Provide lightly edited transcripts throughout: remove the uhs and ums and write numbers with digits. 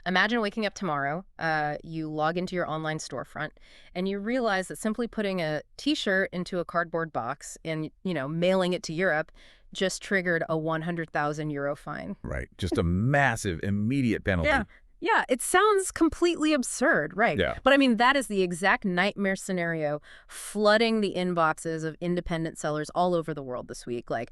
Imagine waking up tomorrow, you log into your online storefront, and you realize that simply putting a t-shirt into a cardboard box and, mailing it to Europe just triggered a 100,000 euro fine. Right. Just a massive, immediate penalty. Yeah. Yeah, it sounds completely absurd, right? Yeah. But I mean, that is the exact nightmare scenario flooding the inboxes of independent sellers all over the world this week. Like,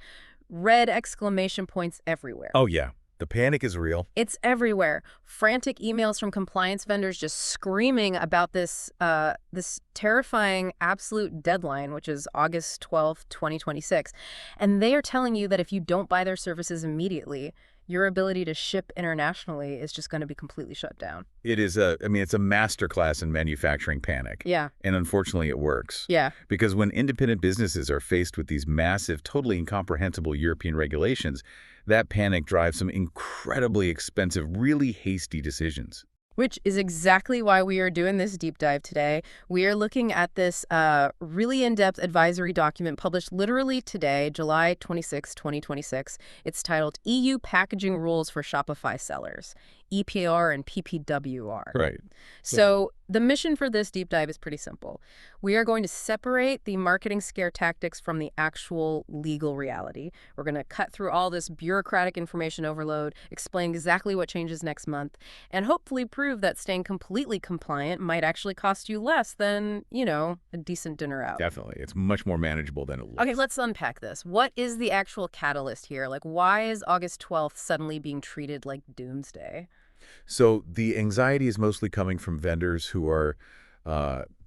red exclamation points everywhere. Oh, yeah. The panic is real. It's everywhere. Frantic emails from compliance vendors just screaming about this terrifying absolute deadline, which is August 12th, 2026. And they are telling you that if you don't buy their services immediately, your ability to ship internationally is just going to be completely shut down. It's a masterclass in manufacturing panic. Yeah. And unfortunately, it works. Yeah. Because when independent businesses are faced with these massive, totally incomprehensible European regulations, that panic drives some incredibly expensive, really hasty decisions. Which is exactly why we are doing this deep dive today. We are looking at this really in-depth advisory document published literally today, July 26, 2026. It's titled EU Packaging Rules for Shopify Sellers, EPR and PPWR. Right. So the mission for this deep dive is pretty simple. We are going to separate the marketing scare tactics from the actual legal reality. We're going to cut through all this bureaucratic information overload, explain exactly what changes next month, and hopefully prove that staying completely compliant might actually cost you less than, a decent dinner out. Definitely. It's much more manageable than it looks. Okay, let's unpack this. What is the actual catalyst here? Like, why is August 12th suddenly being treated like doomsday? So the anxiety is mostly coming from vendors who are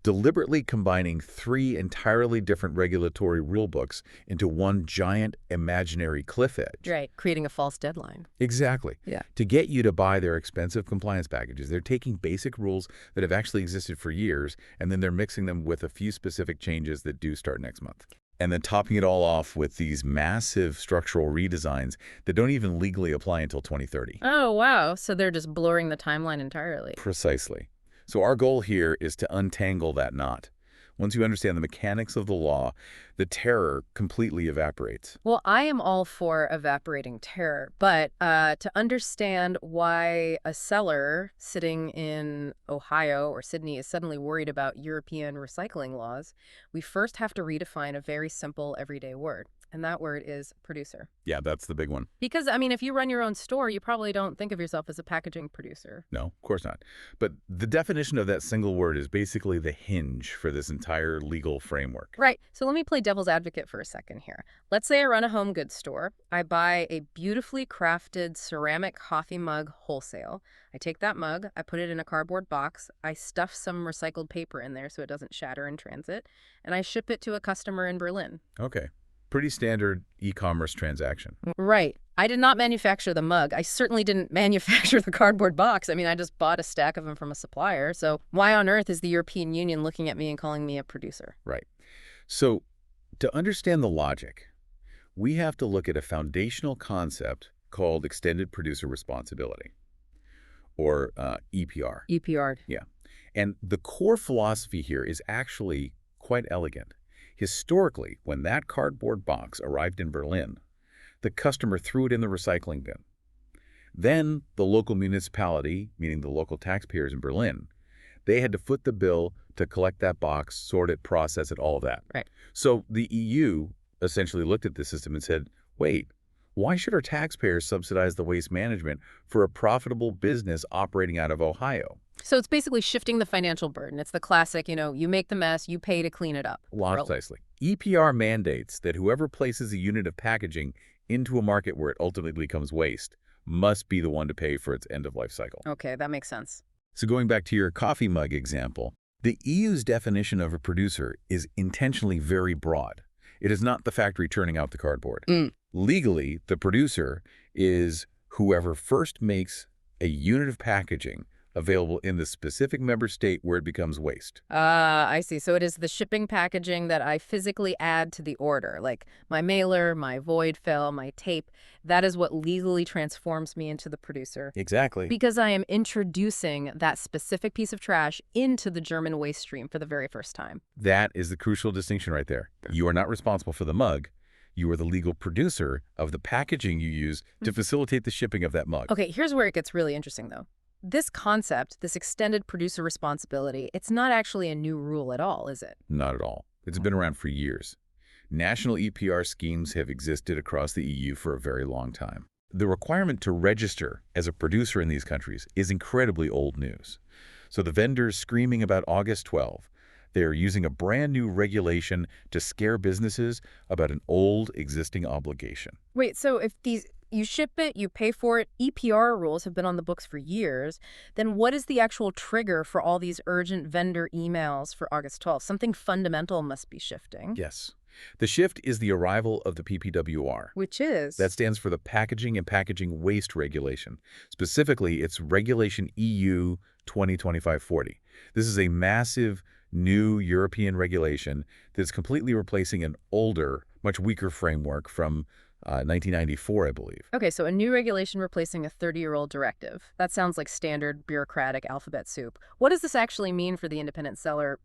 deliberately combining three entirely different regulatory rulebooks into one giant imaginary cliff edge. Right, creating a false deadline. Exactly. Yeah. To get you to buy their expensive compliance packages, they're taking basic rules that have actually existed for years, and then they're mixing them with a few specific changes that do start next month. And then topping it all off with these massive structural redesigns that don't even legally apply until 2030. Oh, wow. So they're just blurring the timeline entirely. Precisely. So our goal here is to untangle that knot. Once you understand the mechanics of the law, the terror completely evaporates. Well, I am all for evaporating terror, but to understand why a seller sitting in Ohio or Sydney is suddenly worried about European recycling laws, we first have to redefine a very simple everyday word. And that word is producer. Yeah, that's the big one. Because, if you run your own store, you probably don't think of yourself as a packaging producer. No, of course not. But the definition of that single word is basically the hinge for this entire legal framework. Right. So let me play devil's advocate for a second here. Let's say I run a home goods store. I buy a beautifully crafted ceramic coffee mug wholesale. I take that mug, I put it in a cardboard box, I stuff some recycled paper in there so it doesn't shatter in transit, and I ship it to a customer in Berlin. Okay. Pretty standard e-commerce transaction. Right. I did not manufacture the mug. I certainly didn't manufacture the cardboard box. I just bought a stack of them from a supplier. So why on earth is the European Union looking at me and calling me a producer? Right. So to understand the logic, we have to look at a foundational concept called extended producer responsibility, or EPR. EPR. Yeah. And the core philosophy here is actually quite elegant. Historically, when that cardboard box arrived in Berlin, the customer threw it in the recycling bin. Then the local municipality, meaning the local taxpayers in Berlin, they had to foot the bill to collect that box, sort it, process it, all of that. Right. So the EU essentially looked at the system and said, wait, why should our taxpayers subsidize the waste management for a profitable business operating out of Ohio? So it's basically shifting the financial burden. It's the classic, you make the mess, you pay to clean it up. Precisely. EPR mandates that whoever places a unit of packaging into a market where it ultimately becomes waste must be the one to pay for its end-of-life cycle. Okay, that makes sense. So going back to your coffee mug example, the EU's definition of a producer is intentionally very broad. It is not the factory turning out the cardboard. Legally, the producer is whoever first makes a unit of packaging available in the specific member state where it becomes waste. I see. So it is the shipping packaging that I physically add to the order, like my mailer, my void fill, my tape. That is what legally transforms me into the producer. Exactly. Because I am introducing that specific piece of trash into the German waste stream for the very first time. That is the crucial distinction right there. You are not responsible for the mug. You are the legal producer of the packaging you use to facilitate the shipping of that mug. Okay, here's where it gets really interesting, though. this concept, this extended producer responsibility, it's not actually a new rule at all, is it? Not at all. It's been around for years. National EPR schemes have existed across the EU for a very long time. The requirement to register as a producer in these countries is incredibly old news. So the vendors screaming about August 12, they're using a brand new regulation to scare businesses about an old existing obligation. Wait, so if you ship it, you pay for it, EPR rules have been on the books for years, then what is the actual trigger for all these urgent vendor emails for August 12th? Something fundamental must be shifting. Yes. The shift is the arrival of the PPWR. Which is? That stands for the Packaging and Packaging Waste Regulation. Specifically, it's Regulation EU 2025-40. This is a massive new European regulation that's completely replacing an older, much weaker framework from 1994, I believe. Okay, so a new regulation replacing a 30-year-old directive. That sounds like standard bureaucratic alphabet soup. What does this actually mean for the independent seller,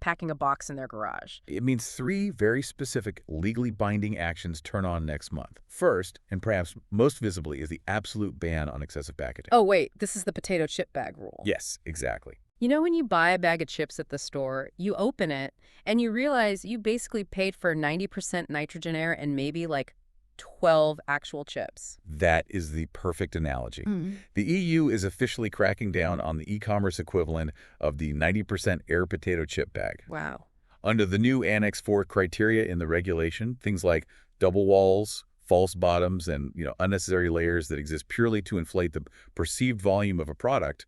packing a box in their garage? It means 3 very specific legally binding actions turn on next month. First, and perhaps most visibly, is the absolute ban on excessive packaging. Oh, wait, this is the potato chip bag rule. Yes, exactly. You know when you buy a bag of chips at the store, you open it, and you realize you basically paid for 90% nitrogen air and maybe 12 actual chips. That is the perfect analogy. The EU is officially cracking down on the e-commerce equivalent of the 90% air potato chip bag. Wow. Under the new Annex 4 criteria in the regulation, things like double walls, false bottoms, and unnecessary layers that exist purely to inflate the perceived volume of a product,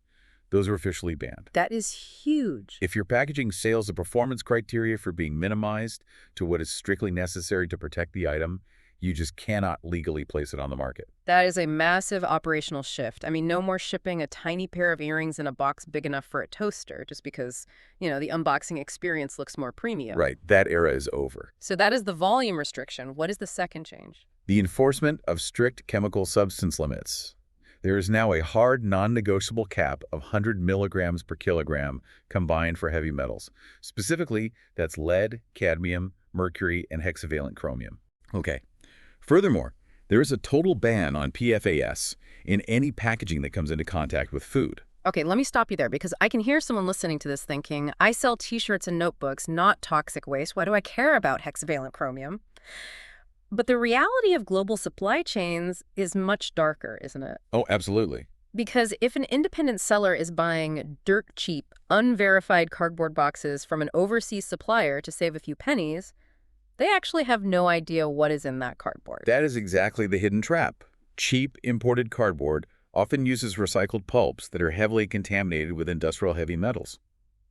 those are officially banned. That is huge. If your packaging fails the performance criteria for being minimized to what is strictly necessary to protect the item, you just cannot legally place it on the market. That is a massive operational shift. I mean, no more shipping a tiny pair of earrings in a box big enough for a toaster just because, the unboxing experience looks more premium. Right. That era is over. So that is the volume restriction. What is the second change? The enforcement of strict chemical substance limits. There is now a hard, non-negotiable cap of 100 milligrams per kilogram combined for heavy metals. Specifically, that's lead, cadmium, mercury, and hexavalent chromium. Okay. Furthermore, there is a total ban on PFAS in any packaging that comes into contact with food. Okay, let me stop you there because I can hear someone listening to this thinking, I sell T-shirts and notebooks, not toxic waste. Why do I care about hexavalent chromium? But the reality of global supply chains is much darker, isn't it? Oh, absolutely. Because if an independent seller is buying dirt cheap, unverified cardboard boxes from an overseas supplier to save a few pennies, they actually have no idea what is in that cardboard. That is exactly the hidden trap. Cheap imported cardboard often uses recycled pulps that are heavily contaminated with industrial heavy metals.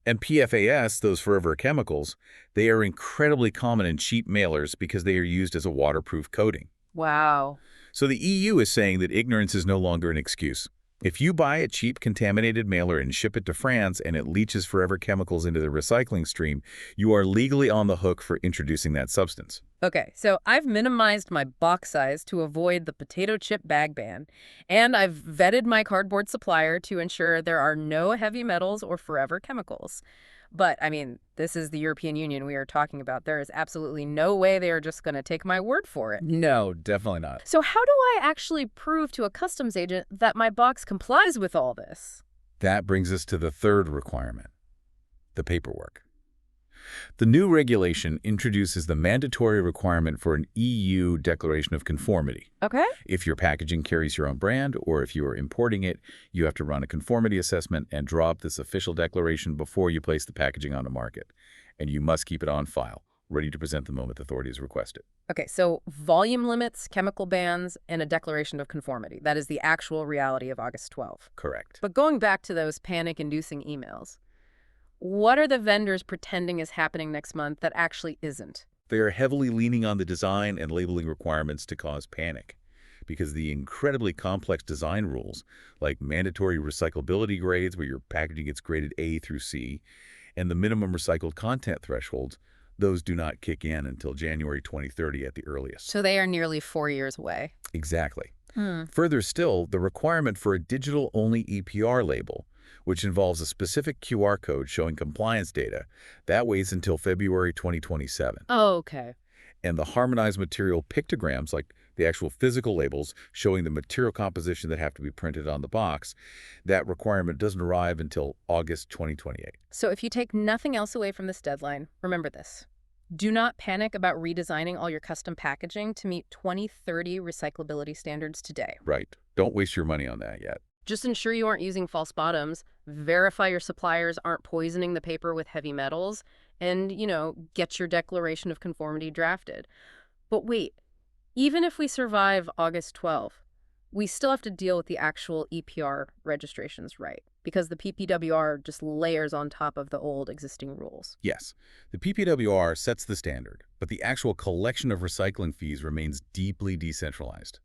And PFAS, those forever chemicals, they are incredibly common in cheap mailers because they are used as a waterproof coating. Wow. So the EU is saying that ignorance is no longer an excuse. If you buy a cheap contaminated mailer and ship it to France and it leaches forever chemicals into the recycling stream, you are legally on the hook for introducing that substance. Okay, so I've minimized my box size to avoid the potato chip bag ban, and I've vetted my cardboard supplier to ensure there are no heavy metals or forever chemicals. But, this is the European Union we are talking about. There is absolutely no way they are just going to take my word for it. No, definitely not. So how do I actually prove to a customs agent that my box complies with all this? That brings us to the third requirement, the paperwork. The new regulation introduces the mandatory requirement for an EU declaration of conformity. Okay. If your packaging carries your own brand or if you are importing it, you have to run a conformity assessment and draw up this official declaration before you place the packaging on the market. And you must keep it on file, ready to present the moment authorities request it. Okay, so volume limits, chemical bans, and a declaration of conformity. That is the actual reality of August 12. Correct. But going back to those panic-inducing emails, what are the vendors pretending is happening next month that actually isn't? They are heavily leaning on the design and labeling requirements to cause panic, because the incredibly complex design rules, like mandatory recyclability grades where your packaging gets graded A through C, and the minimum recycled content thresholds, those do not kick in until January 2030 at the earliest. So they are nearly 4 years away. Exactly. Further still, the requirement for a digital-only EPR label, which involves a specific QR code showing compliance data, that waits until February 2027. Oh, okay. And the harmonized material pictograms like the actual physical labels showing the material composition that have to be printed on the box. That requirement doesn't arrive until August 2028. So if you take nothing else away from this deadline, remember this. Do not panic about redesigning all your custom packaging to meet 2030 recyclability standards today. Right. Don't waste your money on that yet. Just ensure you aren't using false bottoms, verify your suppliers aren't poisoning the paper with heavy metals, and, get your declaration of conformity drafted. But wait, even if we survive August 12th, we still have to deal with the actual EPR registrations, right? Because the PPWR just layers on top of the old existing rules. Yes, the PPWR sets the standard, but the actual collection of recycling fees remains deeply decentralized.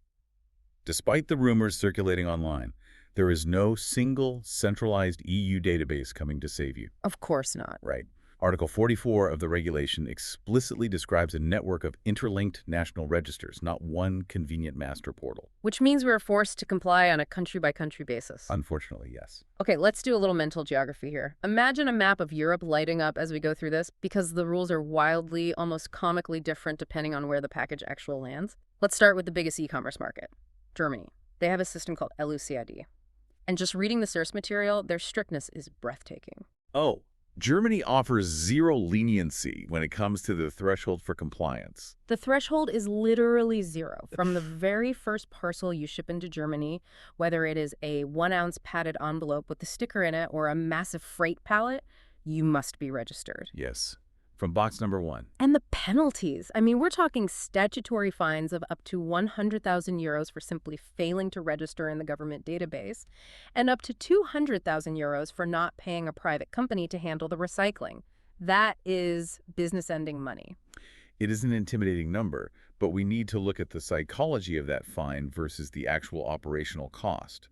Despite the rumors circulating online, there is no single centralized EU database coming to save you. Of course not. Right. Article 44 of the regulation explicitly describes a network of interlinked national registers, not one convenient master portal. Which means we're forced to comply on a country-by-country basis. Unfortunately, yes. Okay, let's do a little mental geography here. Imagine a map of Europe lighting up as we go through this, because the rules are wildly, almost comically different depending on where the package actually lands. Let's start with the biggest e-commerce market, Germany. They have a system called LUCID. And just reading the source material, their strictness is breathtaking. Oh, Germany offers zero leniency when it comes to the threshold for compliance. The threshold is literally zero. From the very first parcel you ship into Germany, whether it is a 1-ounce padded envelope with a sticker in it or a massive freight pallet, you must be registered. Yes, from box number 1. And the penalties. I mean, we're talking statutory fines of up to 100,000 euros for simply failing to register in the government database, and up to 200,000 euros for not paying a private company to handle the recycling. That is business-ending money. It is an intimidating number, but we need to look at the psychology of that fine versus the actual operational cost.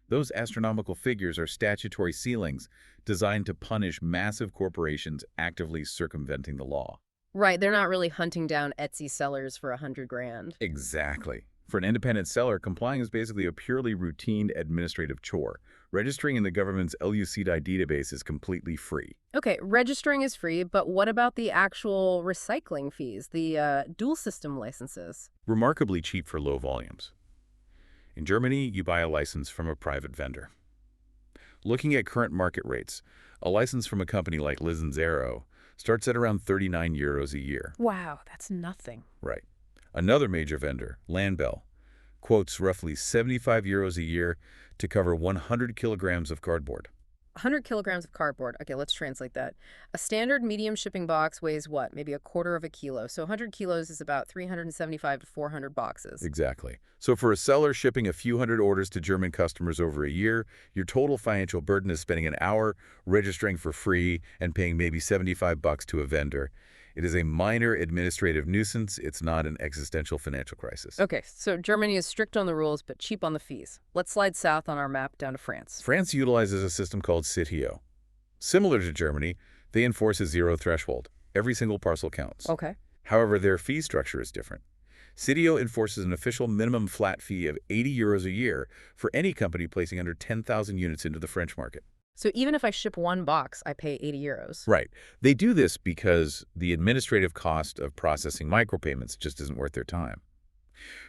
Those astronomical figures are statutory ceilings designed to punish massive corporations actively circumventing the law. Right, they're not really hunting down Etsy sellers for 100 grand. Exactly. For an independent seller, complying is basically a purely routine administrative chore. Registering in the government's LUCID database is completely free. Okay, registering is free, but what about the actual recycling fees, the dual system licenses? Remarkably cheap for low volumes. In Germany, you buy a license from a private vendor. Looking at current market rates, a license from a company like LUCID starts at around 39 euros a year. Wow, that's nothing. Right. Another major vendor, Landbell, quotes roughly 75 euros a year to cover 100 kilograms of cardboard. 100 kilograms of cardboard. Okay, let's translate that. A standard medium shipping box weighs what? Maybe a quarter of a kilo. So 100 kilos is about 375 to 400 boxes. Exactly. So for a seller shipping a few hundred orders to German customers over a year, your total financial burden is spending an hour registering for free and paying maybe $75 to a vendor. It is a minor administrative nuisance. It's not an existential financial crisis. Okay, so Germany is strict on the rules but cheap on the fees. Let's slide south on our map down to France. France utilizes a system called Citeo. Similar to Germany, they enforce a zero threshold. Every single parcel counts. Okay. However, their fee structure is different. Citeo enforces an official minimum flat fee of 80 euros a year for any company placing under 10,000 units into the French market. So even if I ship one box, I pay 80 euros. Right. They do this because the administrative cost of processing micropayments just isn't worth their time.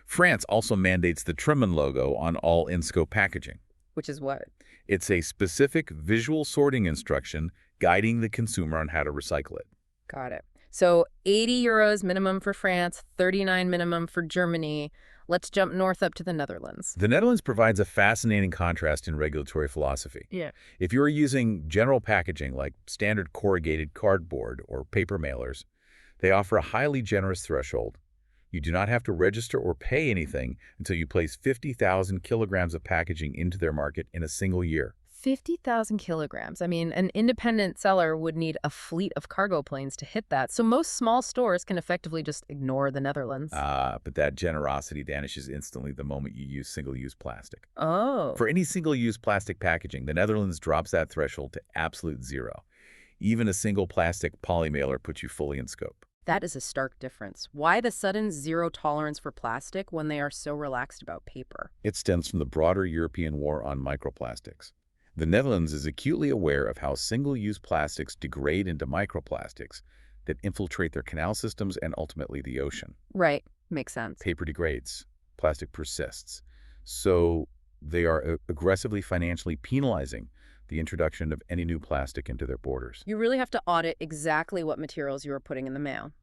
France also mandates the Trimmen logo on all in-scope packaging. Which is what? It's a specific visual sorting instruction guiding the consumer on how to recycle it. Got it. So 80 euros minimum for France, 39 minimum for Germany. Let's jump north up to the Netherlands. The Netherlands provides a fascinating contrast in regulatory philosophy. Yeah. If you're using general packaging like standard corrugated cardboard or paper mailers, they offer a highly generous threshold. You do not have to register or pay anything until you place 50,000 kilograms of packaging into their market in a single year. 50,000 kilograms. I mean, an independent seller would need a fleet of cargo planes to hit that. So most small stores can effectively just ignore the Netherlands. But that generosity vanishes instantly the moment you use single-use plastic. Oh. For any single-use plastic packaging, the Netherlands drops that threshold to absolute zero. Even a single plastic polymailer puts you fully in scope. That is a stark difference. Why the sudden zero tolerance for plastic when they are so relaxed about paper? It stems from the broader European war on microplastics. The Netherlands is acutely aware of how single-use plastics degrade into microplastics that infiltrate their canal systems and ultimately the ocean. Right. Makes sense. Paper degrades. plastic persists. So they are aggressively financially penalizing the introduction of any new plastic into their borders. You really have to audit exactly what materials you are putting in the mail.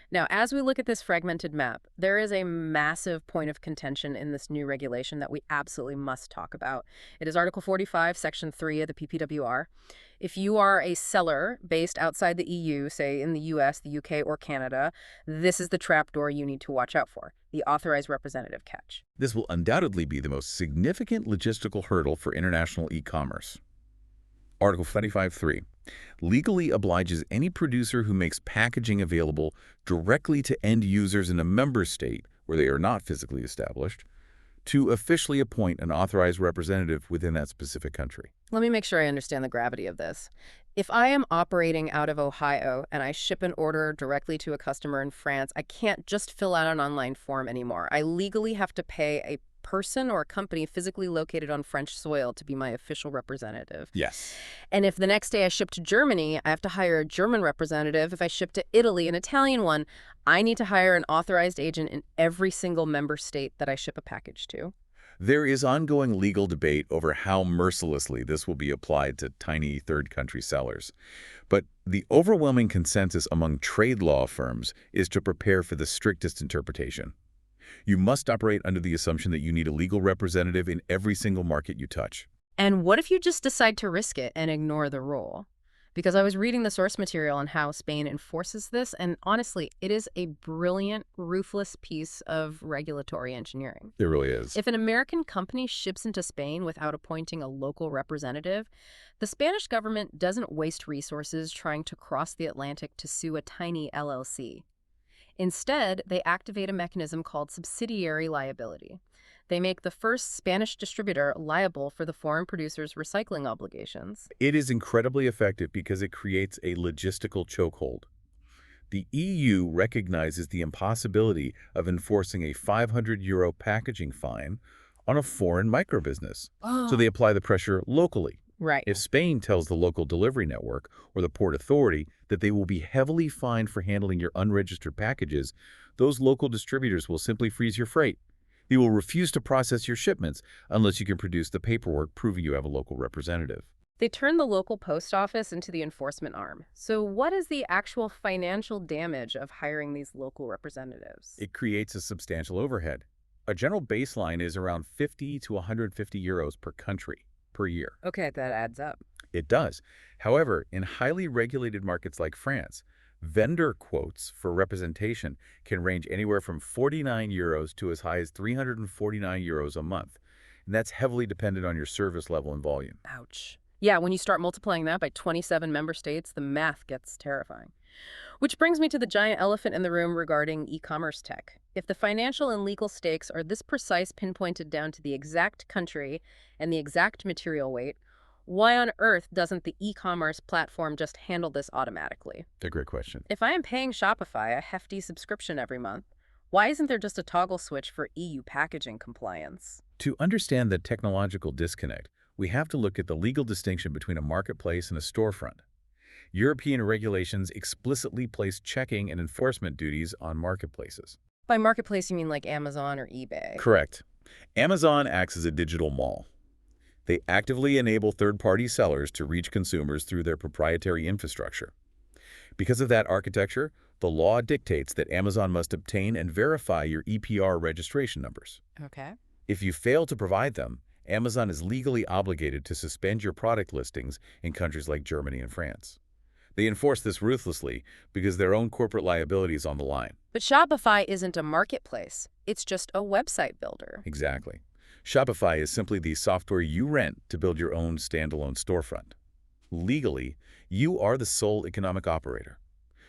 Now, as we look at this fragmented map, there is a massive point of contention in this new regulation that we absolutely must talk about. It is Article 45, Section 3 of the PPWR. If you are a seller based outside the EU, say in the US, the UK, or Canada, this is the trapdoor you need to watch out for, the authorized representative catch. This will undoubtedly be the most significant logistical hurdle for international e-commerce. Article 45.3 legally obliges any producer who makes packaging available directly to end users in a member state where they are not physically established to officially appoint an authorized representative within that specific country. Let me make sure I understand the gravity of this. If I am operating out of Ohio and I ship an order directly to a customer in France, I can't just fill out an online form anymore. I legally have to pay a person or a company physically located on French soil to be my official representative. Yes. And if the next day I ship to Germany, I have to hire a German representative. If I ship to Italy, an Italian one, I need to hire an authorized agent in every single member state that I ship a package to. There is ongoing legal debate over how mercilessly this will be applied to tiny third-country sellers. But the overwhelming consensus among trade law firms is to prepare for the strictest interpretation. You must operate under the assumption that you need a legal representative in every single market you touch. And what if you just decide to risk it and ignore the rule? Because I was reading the source material on how Spain enforces this, and honestly, it is a brilliant, ruthless piece of regulatory engineering. It really is. If an American company ships into Spain without appointing a local representative, the Spanish government doesn't waste resources trying to cross the Atlantic to sue a tiny LLC. Instead, they activate a mechanism called subsidiary liability. They make the first Spanish distributor liable for the foreign producer's recycling obligations. It is incredibly effective because it creates a logistical chokehold. The EU recognizes the impossibility of enforcing a €500 packaging fine on a foreign microbusiness. So they apply the pressure locally. Right. If Spain tells the local delivery network or the port authority that they will be heavily fined for handling your unregistered packages, those local distributors will simply freeze your freight. They will refuse to process your shipments unless you can produce the paperwork proving you have a local representative. They turn the local post office into the enforcement arm. So what is the actual financial damage of hiring these local representatives? It creates a substantial overhead. A general baseline is around 50 to 150 euros per country per year. Okay, that adds up. It does. However, in highly regulated markets like France, vendor quotes for representation can range anywhere from 49 euros to as high as 349 euros a month. And that's heavily dependent on your service level and volume. Ouch. Yeah, when you start multiplying that by 27 member states, the math gets terrifying. Which brings me to the giant elephant in the room regarding e-commerce tech. If the financial and legal stakes are this precise, pinpointed down to the exact country and the exact material weight, why on earth doesn't the e-commerce platform just handle this automatically? A great question. If I am paying Shopify a hefty subscription every month, why isn't there just a toggle switch for EU packaging compliance? To understand the technological disconnect, we have to look at the legal distinction between a marketplace and a storefront. European regulations explicitly place checking and enforcement duties on marketplaces. By marketplace, you mean like Amazon or eBay? Correct. Amazon acts as a digital mall. They actively enable third-party sellers to reach consumers through their proprietary infrastructure. Because of that architecture, the law dictates that Amazon must obtain and verify your EPR registration numbers. Okay. If you fail to provide them, Amazon is legally obligated to suspend your product listings in countries like Germany and France. They enforce this ruthlessly because their own corporate liability is on the line. But Shopify isn't a marketplace. It's just a website builder. Exactly. Shopify is simply the software you rent to build your own standalone storefront. Legally, you are the sole economic operator.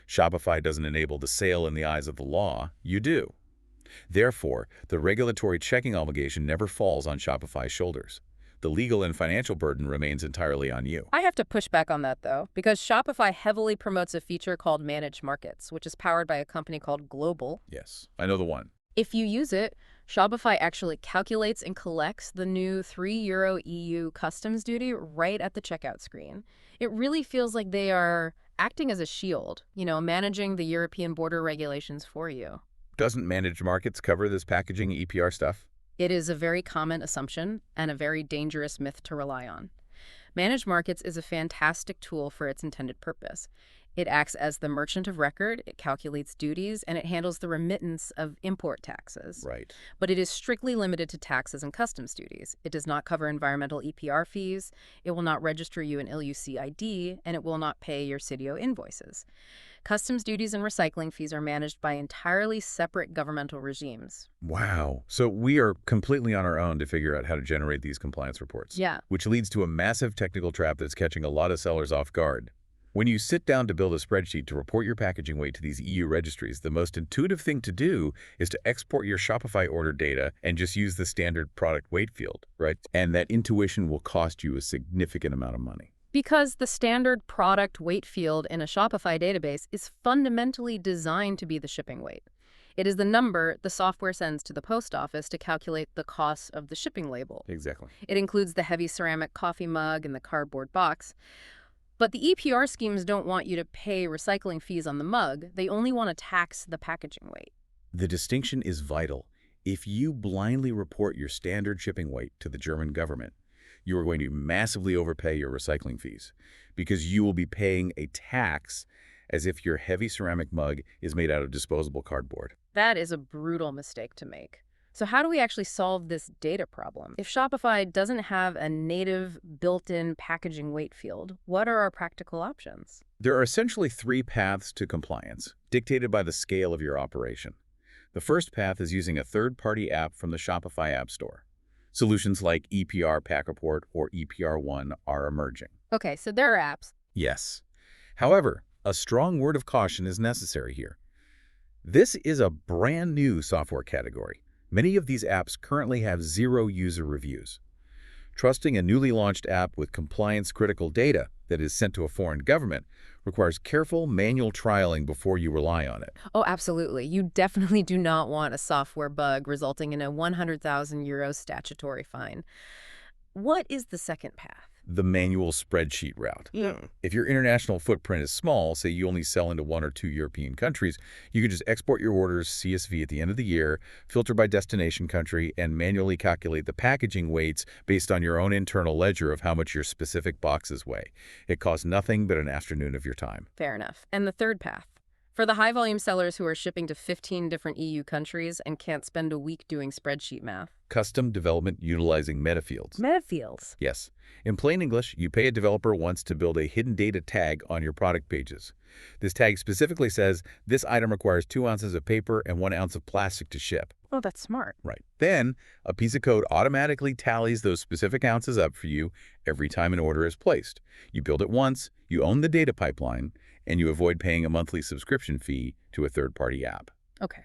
Shopify doesn't enable the sale in the eyes of the law. You do. Therefore, the regulatory checking obligation never falls on Shopify's shoulders. The legal and financial burden remains entirely on you. I have to push back on that, though, because Shopify heavily promotes a feature called Managed Markets, which is powered by a company called Global. Yes, I know the one. If you use it, Shopify actually calculates and collects the new €3 EU customs duty right at the checkout screen. It really feels like they are acting as a shield, managing the European border regulations for you. Doesn't managed markets cover this packaging EPR stuff? It is a very common assumption and a very dangerous myth to rely on. Managed markets is a fantastic tool for its intended purpose. It acts as the merchant of record, it calculates duties, and it handles the remittance of import taxes. Right. But it is strictly limited to taxes and customs duties. It does not cover environmental EPR fees, it will not register you an LUCID, and it will not pay your Citeo invoices. Customs duties and recycling fees are managed by entirely separate governmental regimes. Wow. So we are completely on our own to figure out how to generate these compliance reports. Yeah. Which leads to a massive technical trap that's catching a lot of sellers off guard. When you sit down to build a spreadsheet to report your packaging weight to these EU registries, the most intuitive thing to do is to export your Shopify order data and just use the standard product weight field, right? And that intuition will cost you a significant amount of money. Because the standard product weight field in a Shopify database is fundamentally designed to be the shipping weight. It is the number the software sends to the post office to calculate the cost of the shipping label. Exactly. It includes the heavy ceramic coffee mug and the cardboard box. But the EPR schemes don't want you to pay recycling fees on the mug. They only want to tax the packaging weight. The distinction is vital. If you blindly report your standard shipping weight to the German government, you are going to massively overpay your recycling fees because you will be paying a tax as if your heavy ceramic mug is made out of disposable cardboard. That is a brutal mistake to make. So how do we actually solve this data problem? If Shopify doesn't have a native built-in packaging weight field, what are our practical options? There are essentially three paths to compliance, dictated by the scale of your operation. The first path is using a third-party app from the Shopify App Store. Solutions like EPR Pack Report or EPR1 are emerging. Okay, so there are apps. Yes. However, a strong word of caution is necessary here. This is a brand new software category. Many of these apps currently have 0 user reviews. Trusting a newly launched app with compliance-critical data that is sent to a foreign government requires careful manual trialing before you rely on it. Oh, absolutely. You definitely do not want a software bug resulting in a 100,000 euro statutory fine. What is the second path? The manual spreadsheet route. If your international footprint is small, say you only sell into 1 or 2 European countries, you can just export your orders CSV at the end of the year, filter by destination country, and manually calculate the packaging weights based on your own internal ledger of how much your specific boxes weigh. It costs nothing but an afternoon of your time. Fair enough. And the third path? For the high-volume sellers who are shipping to 15 different EU countries and can't spend a week doing spreadsheet math. Custom development utilizing metafields. Metafields? Yes. In plain English, you pay a developer once to build a hidden data tag on your product pages. This tag specifically says, this item requires 2 ounces of paper and 1 ounce of plastic to ship. Oh, that's smart. Right. Then, a piece of code automatically tallies those specific ounces up for you every time an order is placed. You build it once, you own the data pipeline, and you avoid paying a monthly subscription fee to a third-party app. Okay.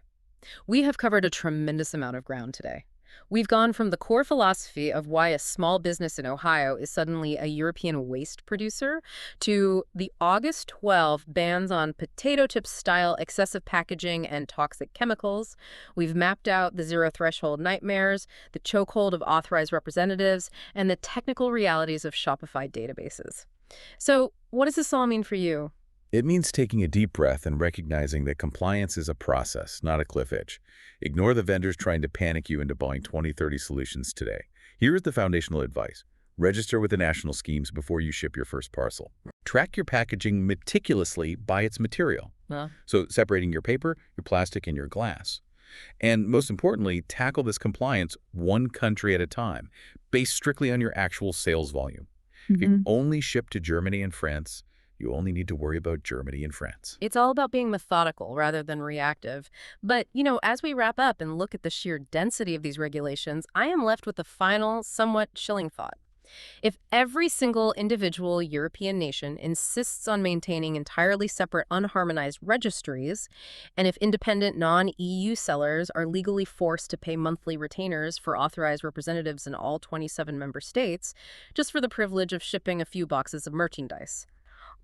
We have covered a tremendous amount of ground today. We've gone from the core philosophy of why a small business in Ohio is suddenly a European waste producer to the August 12 bans on potato chip-style excessive packaging and toxic chemicals. We've mapped out the zero-threshold nightmares, the chokehold of authorized representatives, and the technical realities of Shopify databases. So what does this all mean for you? It means taking a deep breath and recognizing that compliance is a process, not a cliff edge. Ignore the vendors trying to panic you into buying 20-30 solutions today. Here is the foundational advice. Register with the national schemes before you ship your first parcel. Track your packaging meticulously by its material. So separating your paper, your plastic, and your glass. And most importantly, tackle this compliance one country at a time, based strictly on your actual sales volume. If you only ship to Germany and France, you only need to worry about Germany and France. It's all about being methodical rather than reactive. But, as we wrap up and look at the sheer density of these regulations, I am left with a final, somewhat chilling thought. If every single individual European nation insists on maintaining entirely separate unharmonized registries, and if independent non-EU sellers are legally forced to pay monthly retainers for authorized representatives in all 27 member states, just for the privilege of shipping a few boxes of merchandise,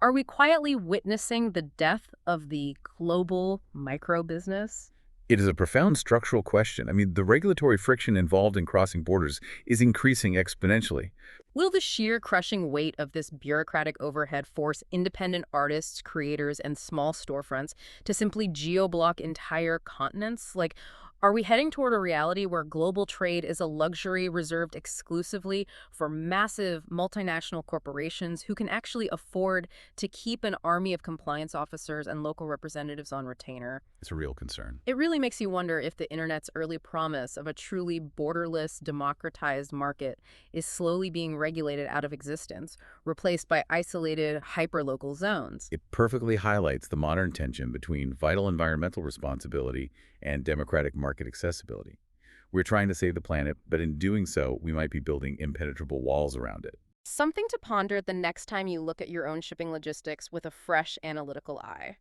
are we quietly witnessing the death of the global micro-business? It is a profound structural question. I mean, the regulatory friction involved in crossing borders is increasing exponentially. Will the sheer crushing weight of this bureaucratic overhead force independent artists, creators, and small storefronts to simply geo-block entire continents? Like, are we heading toward a reality where global trade is a luxury reserved exclusively for massive multinational corporations who can actually afford to keep an army of compliance officers and local representatives on retainer? It's a real concern. It really makes you wonder if the internet's early promise of a truly borderless, democratized market is slowly being regulated out of existence, replaced by isolated, hyperlocal zones. It perfectly highlights the modern tension between vital environmental responsibility and democratic market accessibility. We're trying to save the planet, but in doing so, we might be building impenetrable walls around it. Something to ponder the next time you look at your own shipping logistics with a fresh analytical eye.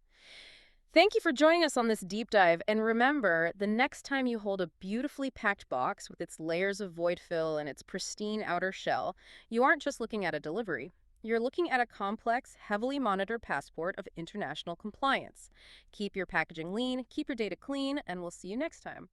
Thank you for joining us on this deep dive. And remember, the next time you hold a beautifully packed box with its layers of void fill and its pristine outer shell, you aren't just looking at a delivery. You're looking at a complex, heavily monitored passport of international compliance. Keep your packaging lean, keep your data clean, and we'll see you next time.